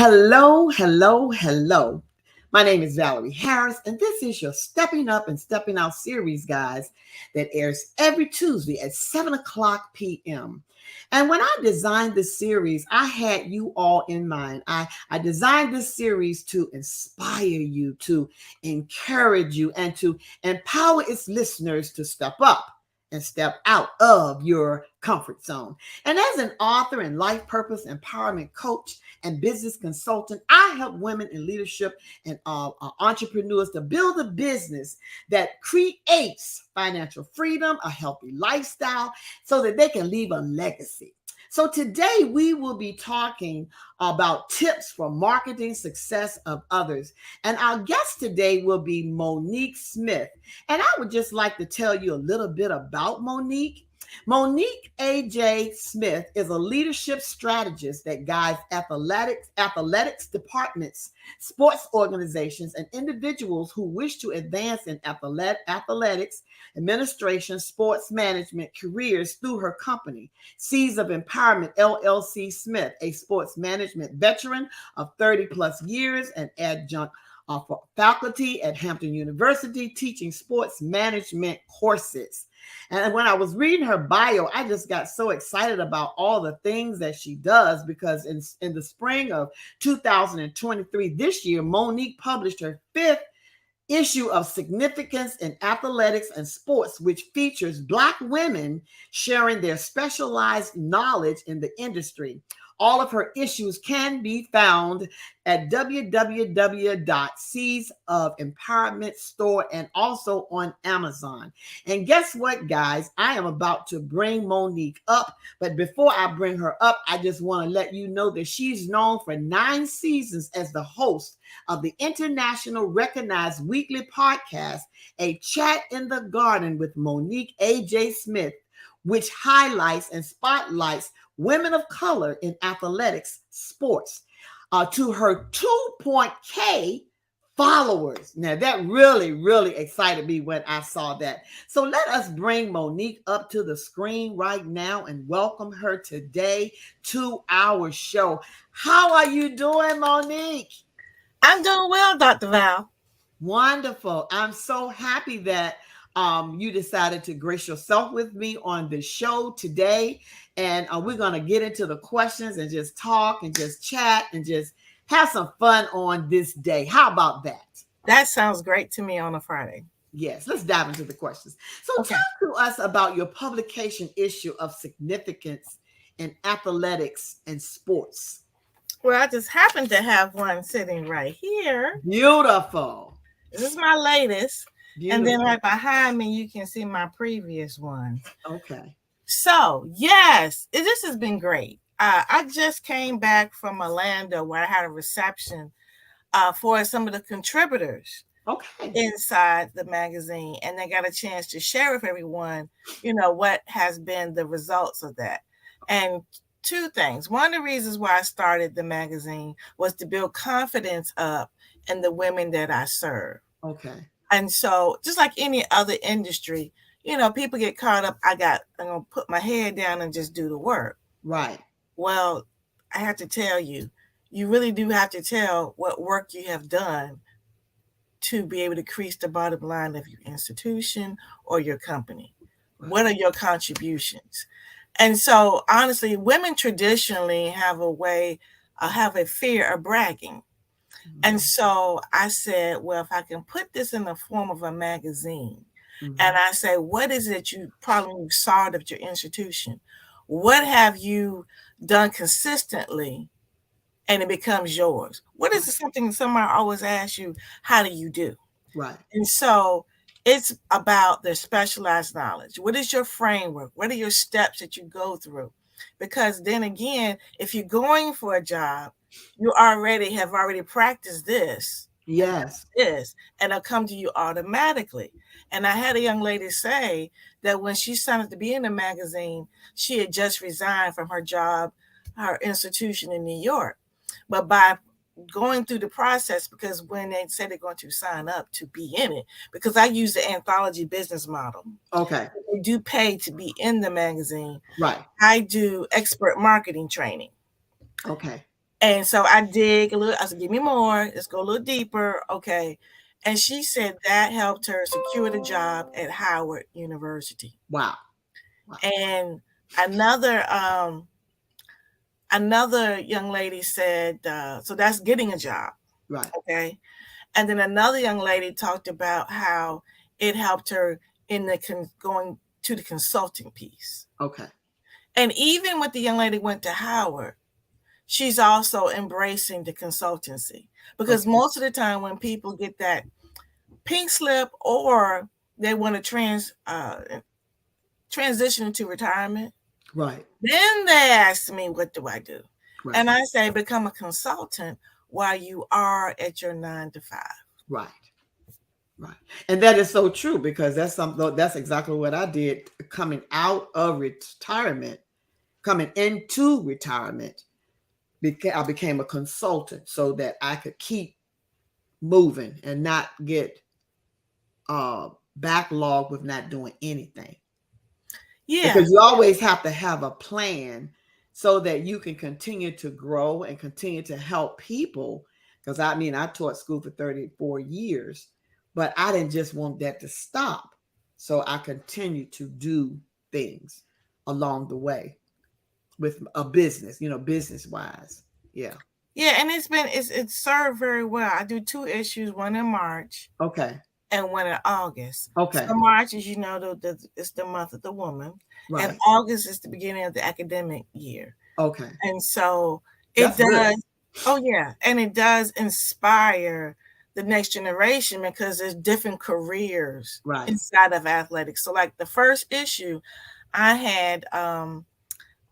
Hello, hello, hello. My name is Valerie Harris, and this is your Stepping Up and Stepping Out series, guys, that airs every Tuesday at 7 o'clock p.m. And when I designed this series, I had you all in mind. I designed this series to inspire you, to encourage you, and to empower its listeners to step up and step out of your comfort zone. And as an author and life purpose empowerment coach, and business consultant, I help women in leadership and entrepreneurs to build a business that creates financial freedom, a healthy lifestyle, so that they can leave a legacy. So today we will be talking about tips for marketing success of others. And our guest today will be Monique Smith. And I would just like to tell you a little bit about Monique. Monique A.J. Smith is a leadership strategist that guides athletics departments, sports organizations, and individuals who wish to advance in athletics, administration, sports management careers through her company, Seeds of Empowerment LLC Smith, a sports management veteran of 30 plus years and adjunct for faculty at Hampton University teaching sports management courses. And when I was reading her bio, I just got so excited about all the things that she does because in the spring of 2023, this year, Monique published her fifth issue of Significance in Athletics and Sports, which features Black women sharing their specialized knowledge in the industry. All of her issues can be found at www.Seeds of Empowerment store and also on Amazon. And guess what, guys? I am about to bring Monique up. But before I bring her up, I just want to let you know that she's known for 9 seasons as the host of the international recognized weekly podcast, A Chat in the Garden with Monique A.J. Smith, which highlights and spotlights women of color in athletics, sports, to her 2.k followers. Now, that really excited me when I saw that. So let us bring Monique up to the screen right now and welcome her today to our show. How are you doing, Monique? I'm doing well, Dr. Val. Wonderful. I'm so happy that you decided to grace yourself with me on the show today. And we're going to get into the questions and just talk and just chat and just have some fun on this day. How about that? That sounds great to me on a Friday. Yes, let's dive into the questions. So Okay. talk to us about your publication issue of Significance in Athletics and Sports. Well, I just happen to have one sitting right here. Beautiful. This is my latest. Beautiful. And then right behind me, you can see my previous one. Okay. So, yes, this has been great. I just came back from Orlando where I had a reception for some of the contributors inside the magazine. And they got a chance to share with everyone, what has been the results of that. And 2 things. One of the reasons why I started the magazine was to build confidence up in the women that I serve. Okay. And so just like any other industry, people get caught up. I'm going to put my head down and just do the work. Right. Well, I have to tell you, you really do have to tell what work you have done to be able to increase the bottom line of your institution or your company. Right. What are your contributions? And so, honestly, women traditionally have a fear of bragging. Mm-hmm. And so I said, well, if I can put this in the form of a magazine, mm-hmm. and I say, what is it you probably solved at your institution? What have you done consistently? And it becomes yours. What is something somebody always asks you, how do you do? Right. And so it's about the specialized knowledge. What is your framework? What are your steps that you go through? Because then again, if you're going for a job, you have already practiced this. Yes. And it'll come to you automatically. And I had a young lady say that when she signed up to be in the magazine, she had just resigned from her job, her institution in New York. But by going through the process, because when they say they're going to sign up to be in it, because I use the anthology business model. Okay. They do pay to be in the magazine. Right. I do expert marketing training. Okay. And so I dig a little. I said, give me more. Let's go a little deeper. Okay. And she said that helped her secure the job at Howard University. Wow. Wow. And another young lady said, so that's getting a job. Right. Okay. And then another young lady talked about how it helped her in the going to the consulting piece. Okay. And even when the young lady went to Howard, she's also embracing the consultancy, because most of the time when people get that pink slip or they want to transition into retirement, right, then they ask me, what do I do? right. And I say, become a consultant while you are at your 9 to 5. Right. Right. And that is so true, because that's exactly what I did coming out of retirement, coming into retirement. I became a consultant so that I could keep moving and not get backlogged with not doing anything. Yeah. Because you always have to have a plan so that you can continue to grow and continue to help people. Because I taught school for 34 years, but I didn't just want that to stop. So I continued to do things along the way with a business, business wise. Yeah. Yeah. And it's served very well. I do 2 issues, one in March. Okay. And one in August. Okay. So March, as you know, it's the month of the woman. Right. And August is the beginning of the academic year. Okay. And so it does. Oh, yeah. And it does inspire the next generation, because there's different careers inside of athletics. So like the first issue, I had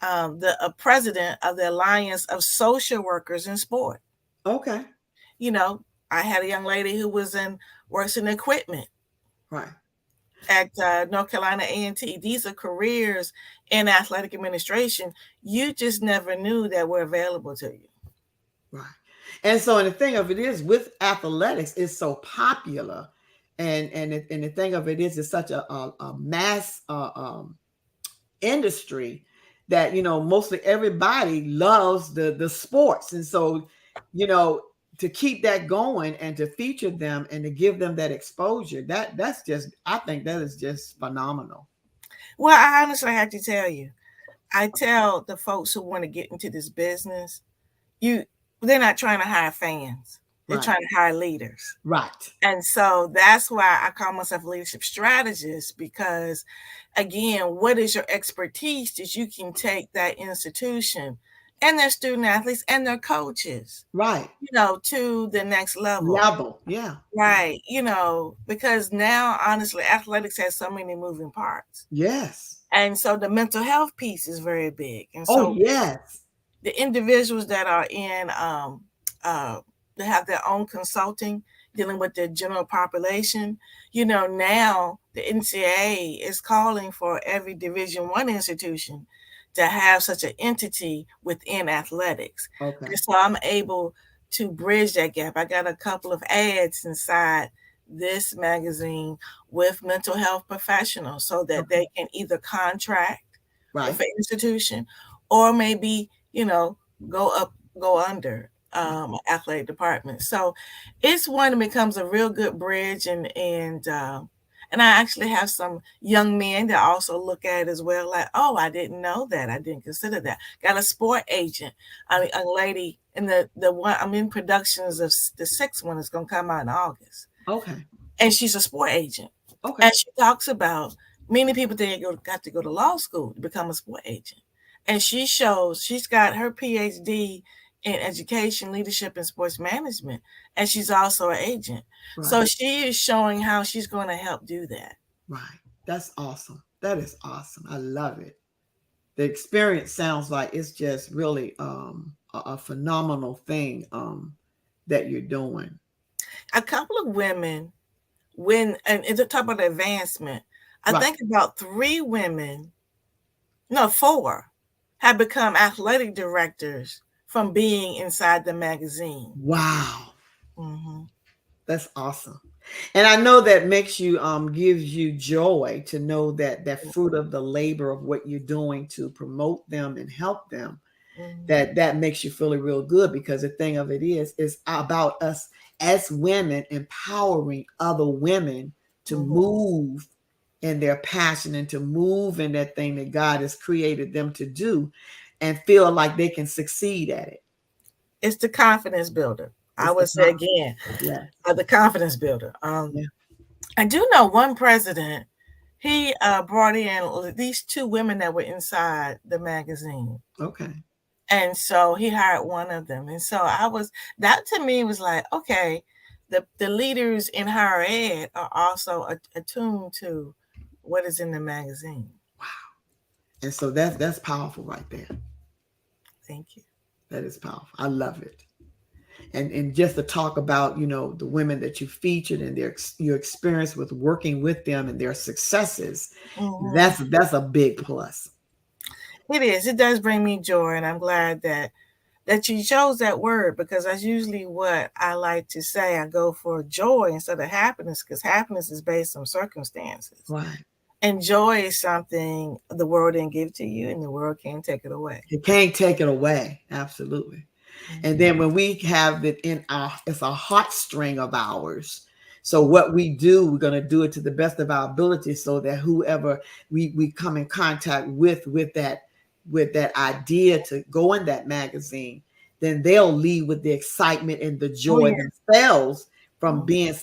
the president of the Alliance of Social Workers in Sport. Okay. I had a young lady who works in equipment. Right. At North Carolina A&T. These are careers in athletic administration you just never knew that were available to you. Right. And so, the thing of it is, with athletics, it's so popular, and the thing of it is, it's such a mass industry that mostly everybody loves the sports, and so to keep that going and to feature them and to give them that exposure, I think that is just phenomenal. Well, I honestly have to tell you, I tell the folks who want to get into this business, they're not trying to hire fans. They're trying to hire leaders. Right. And so that's why I call myself a leadership strategist, because again, what is your expertise that you can take that institution and their student athletes and their coaches, right, to the next level. Yeah. Right. Because now, honestly, athletics has so many moving parts. Yes. And so the mental health piece is very big. And so yes, the individuals that are in, they have their own consulting, dealing with the general population. Now the NCAA is calling for every Division I institution to have such an entity within athletics. Okay. And so I'm able to bridge that gap. I got a couple of ads inside this magazine with mental health professionals so that they can either contract with an institution or maybe, go under athletic department. So it's one that becomes a real good bridge, and I actually have some young men that also look at it as well, like, oh, I didn't know that. I didn't consider that. Got a sport agent, a lady, and the one I'm in productions of the 6th one is going to come out in August. Okay. And she's a sport agent. Okay. And she talks about many people think you got to go to law school to become a sport agent. And she shows she's got her PhD in education, leadership, and sports management. And she's also an agent. Right. So she is showing how she's going to help do that. Right. That's awesome. That is awesome. I love it. The experience sounds like it's just really a phenomenal thing that you're doing. A couple of women, and to talk about advancement, I think about 3 women, no, 4, have become athletic directors from being inside the magazine. Wow. Mm-hmm. That's awesome. And I know that makes you, gives you joy to know that fruit of the labor of what you're doing to promote them and help them that makes you feel real good, because the thing of it is about us as women empowering other women to move in their passion and to move in that thing that God has created them to do, and feel like they can succeed at it. It's the confidence builder. I would say again, the confidence builder. I do know one president, he brought in these 2 women that were inside the magazine. Okay. And so he hired one of them. And so that to me was like, okay, the leaders in higher ed are also attuned to what is in the magazine. Wow. And so that's powerful right there. Thank you. That is powerful. I love it. And just to talk about, the women that you featured and your experience with working with them and their successes, that's a big plus. It is. It does bring me joy, and I'm glad that you chose that word, because that's usually what I like to say. I go for joy instead of happiness, because happiness is based on circumstances. Right. And joy is something the world didn't give to you, and the world can't take it away. It can't take it away. Absolutely. And then when we have it it's a heartstring of ours. So what we do, we're going to do it to the best of our ability, so that whoever we come in contact with that idea to go in that magazine, then they'll leave with the excitement and the joy themselves from being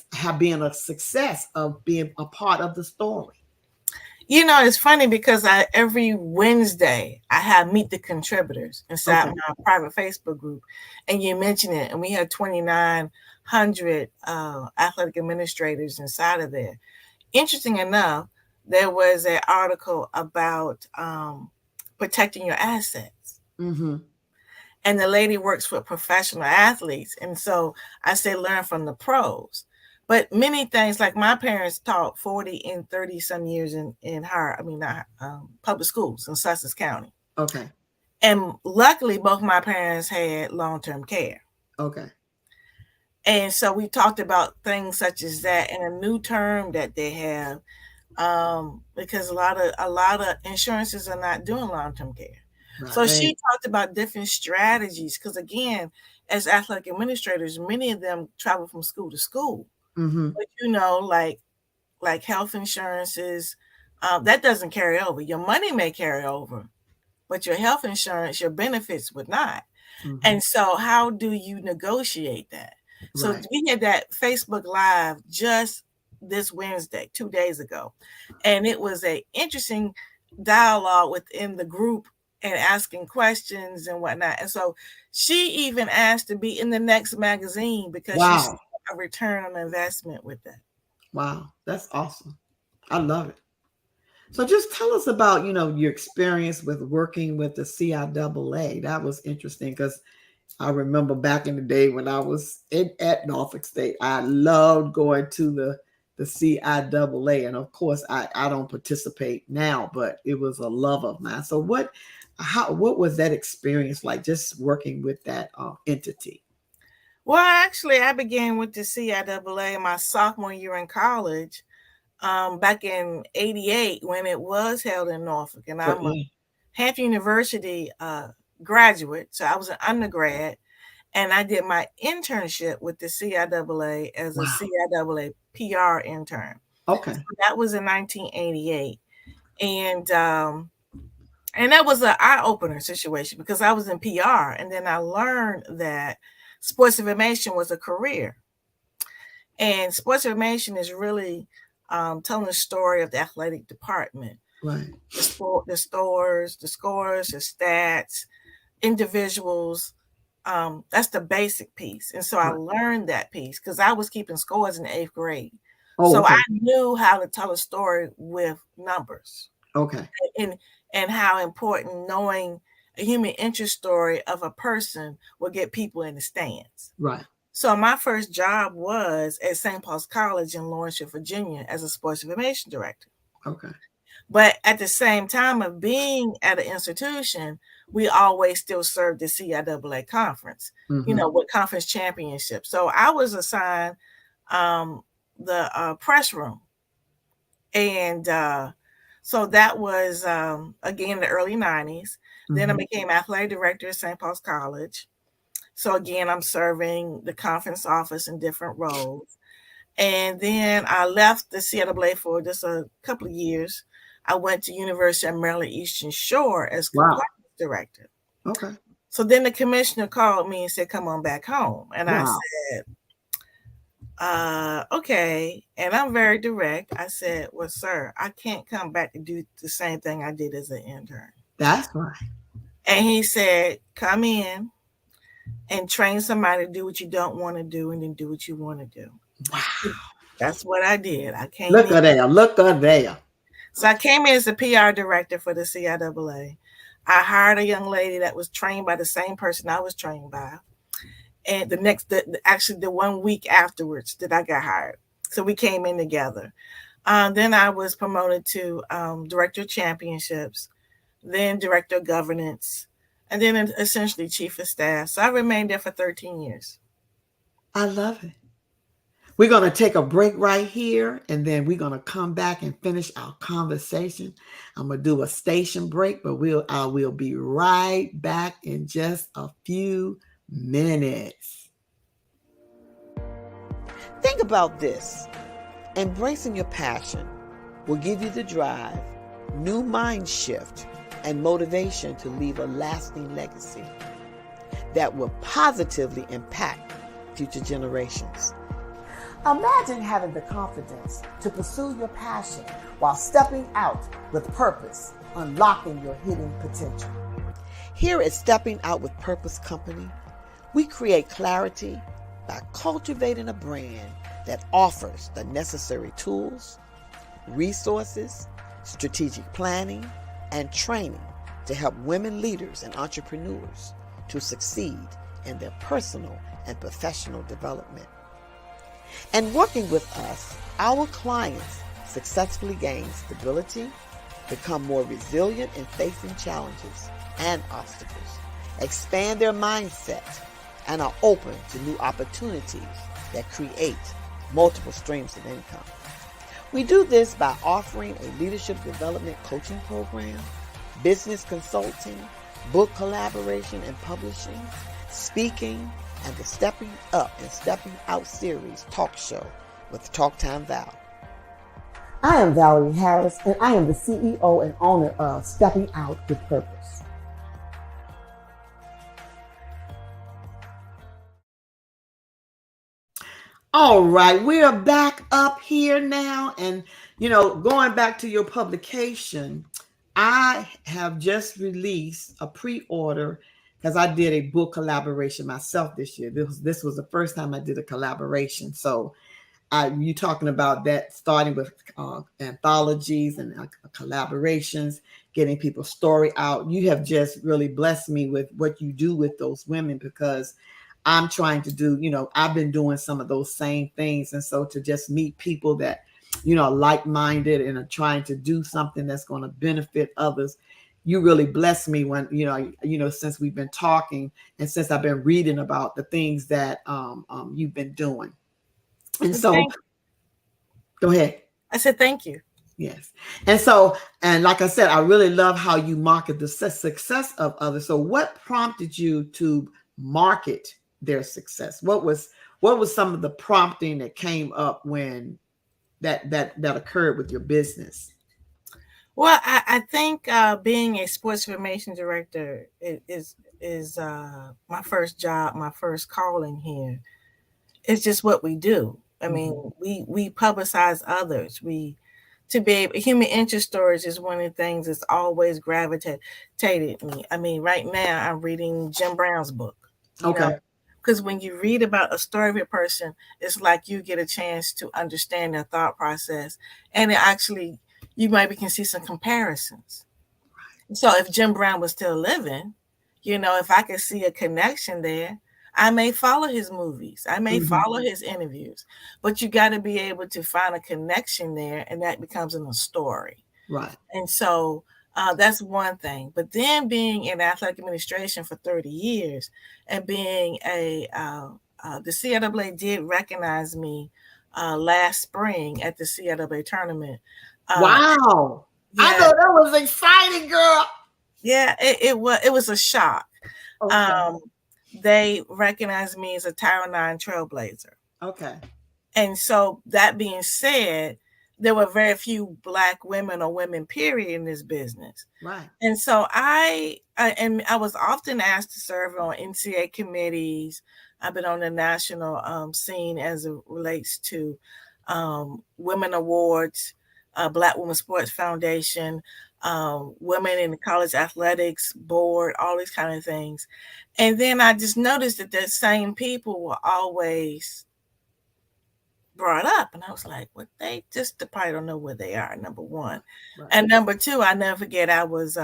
a success of being a part of the story. It's funny because every Wednesday I have Meet the Contributors inside my private Facebook group, and you mentioned it, and we had 2,900 athletic administrators inside of there. Interesting enough, there was an article about protecting your assets. And the lady works with professional athletes, and so I say learn from the pros. But many things, like my parents taught 40 and 30 some years in public schools in Sussex County. Okay. And luckily, both my parents had long-term care. Okay. And so we talked about things such as that, and a new term that they have, because a lot of insurances are not doing long-term care. Right. So she talked about different strategies, because again, as athletic administrators, many of them travel from school to school. But like health insurances, that doesn't carry over. Your money may carry over, but your health insurance, your benefits would not. And so how do you negotiate that? So we had that Facebook Live just this Wednesday, 2 days ago. And it was an interesting dialogue within the group and asking questions and whatnot. And so she even asked to be in the next magazine, because she saw a return on investment with that. Wow, that's awesome. I love it. So just tell us about, your experience with working with the CIAA. That was interesting, because I remember back in the day when I was at Norfolk State, I loved going to the CIAA. And of course, I don't participate now, but it was a love of mine. So what was that experience like, just working with that entity? Well, actually, I began with the CIAA my sophomore year in college, back in '88 when it was held in Norfolk. And I'm a Hampton University graduate, so I was an undergrad, and I did my internship with the CIAA as a CIAA PR intern. Okay. So that was in 1988. And that was an eye-opener situation, because I was in PR, and then I learned that sports information was a career. And sports information is really telling the story of the athletic department. Right. The scores, the stats, individuals. That's the basic piece. And so I learned that piece because I was keeping scores in the 8th grade. So I knew how to tell a story with numbers. Okay. And how important knowing a human interest story of a person will get people in the stands. Right. So my first job was at St. Paul's College in Lawrenceville, Virginia, as a sports information director. Okay. But at the same time of being at an institution, we always still served the CIAA conference, with conference championships. So I was assigned the press room. And So that was, again, the early 90s. Then I Mhm. became athletic director at St. Paul's College. So again, I'm serving the conference office in different roles. And then I left the CIAA for just a couple of years. I went to University of Maryland Eastern Shore as Wow. compliance director. Okay. So then the commissioner called me and said, come on back home. And I Wow. said, okay. And I'm very direct. I said, well, sir, I can't come back to do the same thing I did as an intern. That's right. And he said, come in and train somebody to do what you don't want to do and then do what you want to do. Wow. That's what I did. I came Look in. at there. Look at there. So I came in as the PR director for the CIAA. I hired a young lady that was trained by the same person I was trained by. And actually the 1 week afterwards that I got hired. So we came in together. Then I was promoted to director of championships, then director of governance, and then essentially chief of staff. So I remained there for 13 years. I love it. We're going to take a break right here, and then we're going to come back and finish our conversation. I'm going to do a station break, but I will be right back in just a few minutes. Think about this. Embracing your passion will give you the drive, new mind shift, and motivation to leave a lasting legacy that will positively impact future generations. Imagine having the confidence to pursue your passion while stepping out with purpose, unlocking your hidden potential. Here at Stepping Out with Purpose Company, we create clarity by cultivating a brand that offers the necessary tools, resources, strategic planning, and training to help women leaders and entrepreneurs to succeed in their personal and professional development. And working with us, our clients successfully gain stability, become more resilient in facing challenges and obstacles, expand their mindset, and are open to new opportunities that create multiple streams of income. We do this by offering a leadership development coaching program, business consulting, book collaboration and publishing, speaking, and the Stepping Up and Stepping Out series talk show with Talk Time Val. I am Valerie Harris, and I am the CEO and owner of Stepping Out with Purpose. All right, we are back up here now, and going back to your publication, I have just released a pre-order because I did a book collaboration myself this year. This was the first time I did a collaboration. So you talking about that, starting with anthologies and collaborations, getting people's story out. You have just really blessed me with what you do with those women, because I'm trying to do, I've been doing some of those same things. And so to just meet people that, like-minded and are trying to do something that's going to benefit others, you really bless me when, since we've been talking and since I've been reading about the things that you've been doing. And so, go ahead. I said, thank you. Yes. And like I said, I really love how you market the success of others. So what prompted you to market their success? What was some of the prompting that came up when that occurred with your business? Well, I think being a sports information director is my first job, my first calling here. It's just what we do. I mean, we publicize others. Human interest stories is one of the things that's always gravitated me. I mean, right now I'm reading Jim Brown's book. Okay. Because when you read about a story of a person, it's like you get a chance to understand their thought process, and you maybe can see some comparisons. So if Jim Brown was still living, if I could see a connection there, I may follow his movies. I may follow his interviews, but you got to be able to find a connection there, and that becomes in a story. Right. And so that's one thing. But then being in athletic administration for 30 years and being the CIAA did recognize me last spring at the CIAA tournament. Wow. I Yeah, know that was exciting, girl. yeah, it was a shock. Okay. They recognized me as a Title IX trailblazer. Okay. And so that being said, there were very few Black women or women, period, in this business. Right. And so I was often asked to serve on NCA committees. I've been on the national scene as it relates to women awards, Black Women Sports Foundation, women in the college athletics board, all these kind of things. And then I just noticed that the same people were always brought up, and I was like, well, they just probably don't know where they are, number one. Right. And number two, I never forget, I was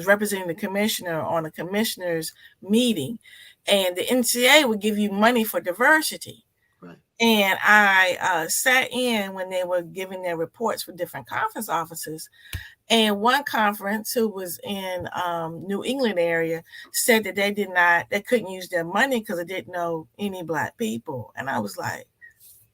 representing the commissioner on a commissioner's meeting, and the NCA would give you money for diversity. Right. And I sat in when they were giving their reports for different conference offices. And one conference, who was in New England area, said that they couldn't use their money because they didn't know any Black people. And I was like,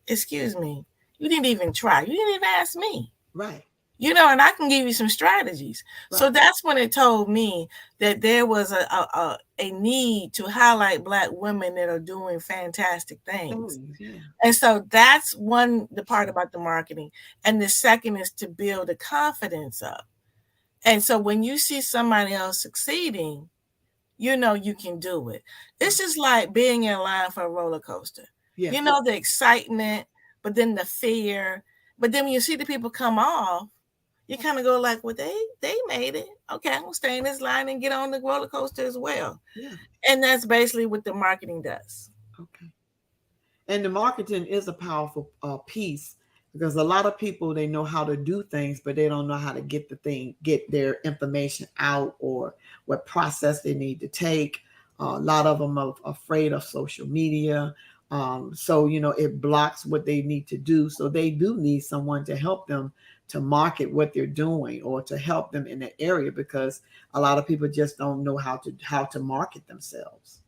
excuse me, you didn't even try. You didn't even ask me. Right. You know, and I can give you some strategies. Right. So that's when it told me that there was a need to highlight Black women that are doing fantastic things. Yeah. And so that's the part about the marketing. And the second is to build the confidence up. And so when you see somebody else succeeding, you know you can do it. It's just like being in line for a roller coaster. Yeah. You know, the excitement, but then the fear. But then when you see the people come off, you kind of go like, well, they made it. Okay, I'm going to stay in this line and get on the roller coaster as well. Yeah. And that's basically what the marketing does. Okay. And the marketing is a powerful piece, because a lot of people, they know how to do things, but they don't know how to get their information out, or what process they need to take. A lot of them are afraid of social media. So, you know, it blocks what they need to do. So they do need someone to help them to market what they're doing, or to help them in that area, because a lot of people just don't know how to market themselves.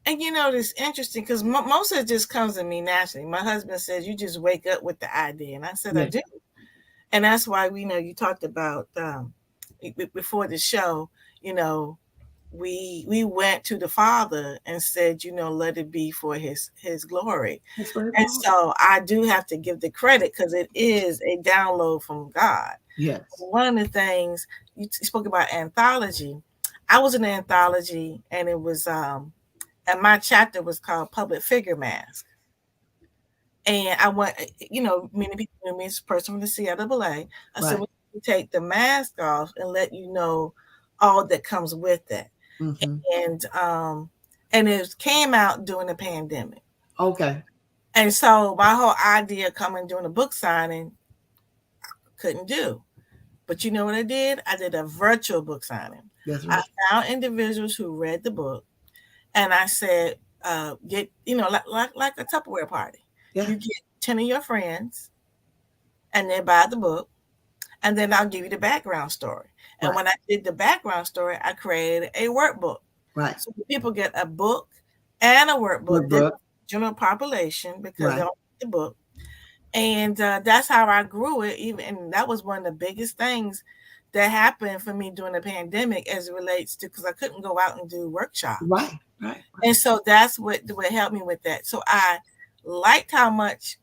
And you know, it's interesting because most of it just comes to me naturally. My husband says, you just wake up with the idea. And I said, yeah. I do. And that's why you talked about before the show, you know, we went to the Father and said, you know, let it be for his glory. And so I do have to give the credit, because it is a download from God. Yes. One of the things you spoke about, anthology. I was in an anthology, and it was and my chapter was called Public Figure Mask. And I went, you know, many people knew me as a person from the CIAA. I said, we take the mask off and let you know all that comes with it. Mm-hmm. And it came out during the pandemic. Okay. And so my whole idea coming during a book signing, I couldn't do. But you know what I did? I did a virtual book signing. That's right. I found individuals who read the book, and I said, get, you know, like a Tupperware party. Yeah. You get 10 of your friends, and they buy the book, and then I'll give you the background story. And when I did the background story, I created a workbook. Right. So people get a book and a workbook. General population, because they don't read the book. And that's how I grew it. And that was one of the biggest things that happened for me during the pandemic, as it relates to, because I couldn't go out and do workshops. Right. And so that's what helped me with that. So I liked how much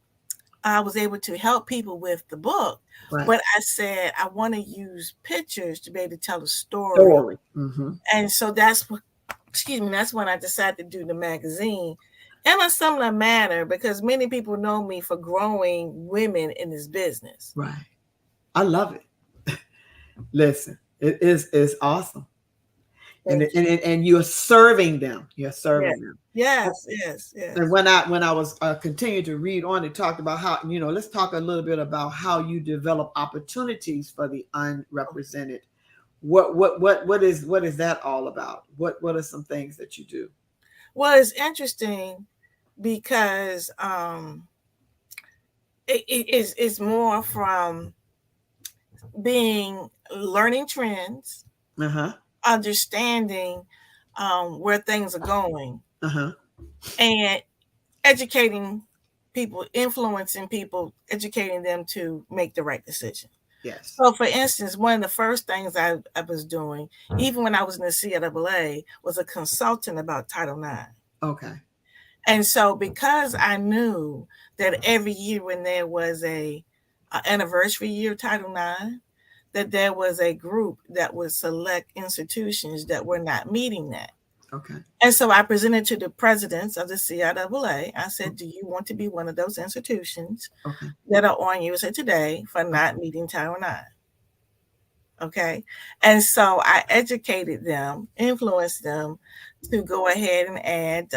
I was able to help people with the book. Right. But I said, I want to use pictures to be able to tell a story. Mm-hmm. And so that's when I decided to do the magazine in a similar manner, because many people know me for growing women in this business. Right. I love it. Listen, it's awesome. And you're serving them. You're serving them. Yes. And when I was continuing to read on, it talked about how, you know, let's talk a little bit about how you develop opportunities for the unrepresented. What is that all about? What are some things that you do? Well, it's interesting because it's more from learning trends. Uh-huh. Understanding where things are going, and educating people, influencing people, educating them to make the right decision. Yes. So, for instance, one of the first things I was doing, even when I was in the CIAA, was a consultant about Title IX. Okay. And so, because I knew that every year when there was a anniversary year of Title IX, that there was a group that would select institutions that were not meeting that. Okay. And so I presented to the presidents of the CIAA. I said, do you want to be one of those institutions Okay. that are on USA Today for not meeting Title IX? Okay. And so I educated them, influenced them to go ahead and add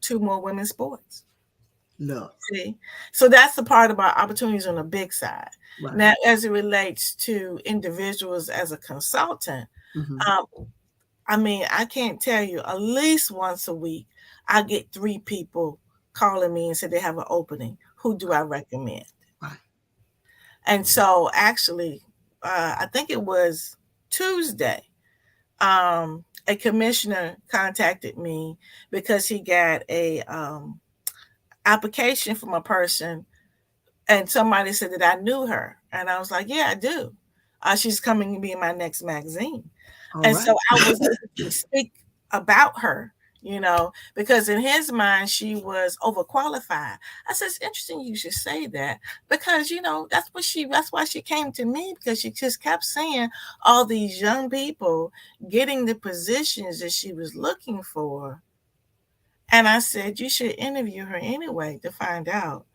2 more women's sports. Look. See? So that's the part about opportunities on the big side. Right. Now, as it relates to individuals as a consultant, I mean, I can't tell you, at least once a week, I get 3 people calling me and say they have an opening. Who do I recommend? Right. And so actually, I think it was Tuesday, a commissioner contacted me because he got a application from a person, and somebody said that I knew her. And I was like, yeah, I do. She's coming to be in my next magazine. So I was able to speak about her, because in his mind, she was overqualified. I said, it's interesting you should say that, because, that's why she came to me, because she just kept saying all these young people getting the positions that she was looking for. And I said, you should interview her anyway to find out,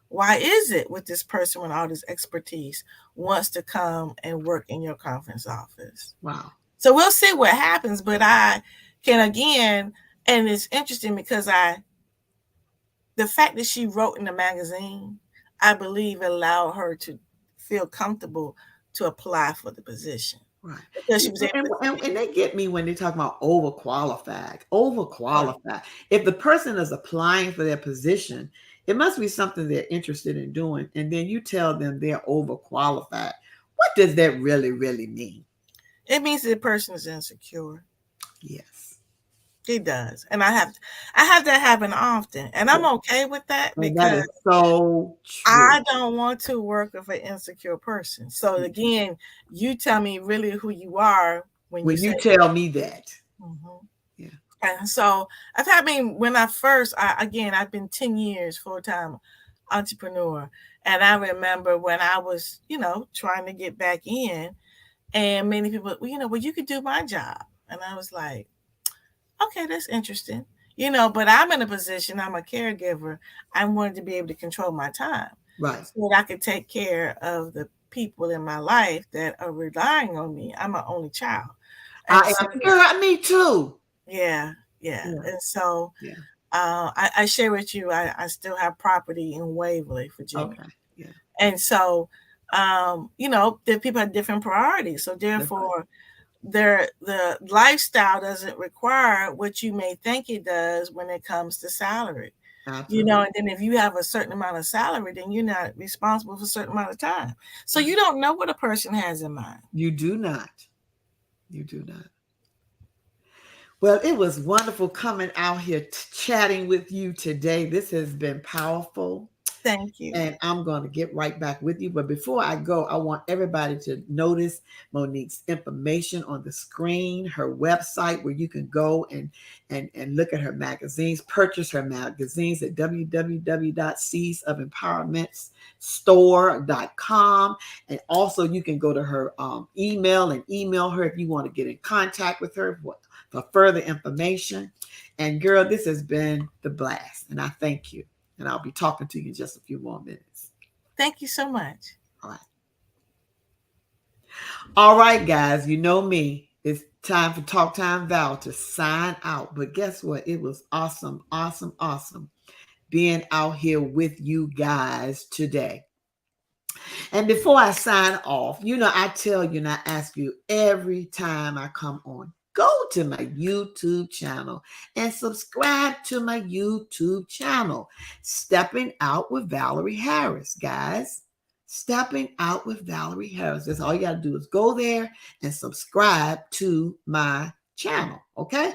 why is it with this person with all this expertise wants to come and work in your conference office? Wow. So we'll see what happens, but I can again, and it's interesting because the fact that she wrote in the magazine, I believe allowed her to feel comfortable to apply for the position. Right. Because she was and they get me when they talk about overqualified. Overqualified. If the person is applying for their position, it must be something they're interested in doing. And then you tell them they're overqualified. What does that really, really mean? It means the person is insecure. Yes. It does. And I have that happen often. And I'm okay with that, because that is so true. I don't want to work with an insecure person. So again, you tell me really who you are when you tell me that. Mm-hmm. Yeah. And so when I've been 10 years full-time entrepreneur. And I remember when I was, trying to get back in, and many people, well, you could do my job. And I was like, okay, that's interesting. But I'm in a position, I'm a caregiver. I wanted to be able to control my time. Right. So that I could take care of the people in my life that are relying on me. I'm an only child. Me too. Yeah. And so I share with you, I still have property in Waverly, Virginia. Okay. Yeah. And so, the people have different priorities. So therefore, the lifestyle doesn't require what you may think it does when it comes to salary. Absolutely. And then if you have a certain amount of salary, then you're not responsible for a certain amount of time. So you don't know what a person has in mind. You do not. You do not. Well, it was wonderful coming out here chatting with you today. This has been powerful. Thank you. And I'm going to get right back with you. But before I go, I want everybody to notice Monique's information on the screen, her website where you can go and look at her magazines, purchase her magazines at www.seedsofempowermentstore.com. And also you can go to her email and email her if you want to get in contact with her for further information. And girl, this has been the blast. And I thank you. And I'll be talking to you in just a few more minutes. Thank you so much. All right. All right, guys. You know me. It's time for Talk Time Val to sign out. But guess what? It was awesome, awesome, awesome being out here with you guys today. And before I sign off, I tell you and I ask you every time I come on, go to my YouTube channel and subscribe to my YouTube channel. Stepping Out with Valerie Harris, guys. Stepping Out with Valerie Harris. That's all you got to do is go there and subscribe to my channel, okay?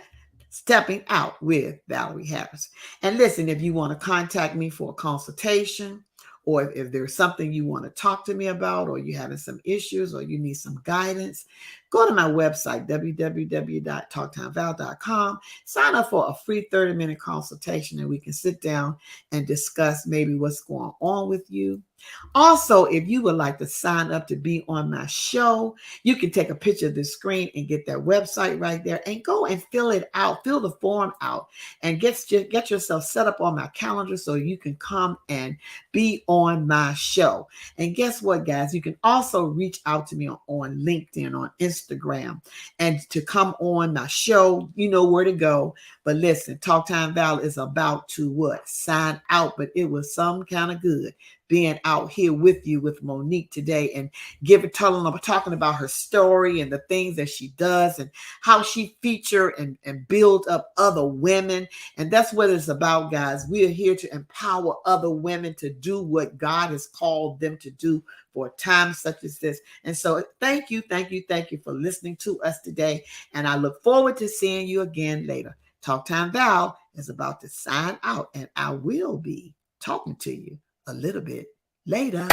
Stepping Out with Valerie Harris. And listen, if you want to contact me for a consultation or if there's something you want to talk to me about, or you're having some issues, or you need some guidance, go to my website, www.talktimeval.com. Sign up for a free 30-minute consultation, and we can sit down and discuss maybe what's going on with you. Also, if you would like to sign up to be on my show, you can take a picture of the screen and get that website right there and go and fill it out, fill the form out, and get yourself set up on my calendar so you can come and be on my show. And guess what, guys? You can also reach out to me on LinkedIn, on Instagram, and to come on my show. You know where to go. But listen, Talk Time Val is about to what? Sign out, but it was some kind of good being out here with you with Monique today and talking about her story and the things that she does and how she feature and build up other women. And that's what it's about, guys. We are here to empower other women to do what God has called them to do for a time such as this. And so thank you for listening to us today. And I look forward to seeing you again later. Talk Time Val is about to sign out, and I will be talking to you a little bit later.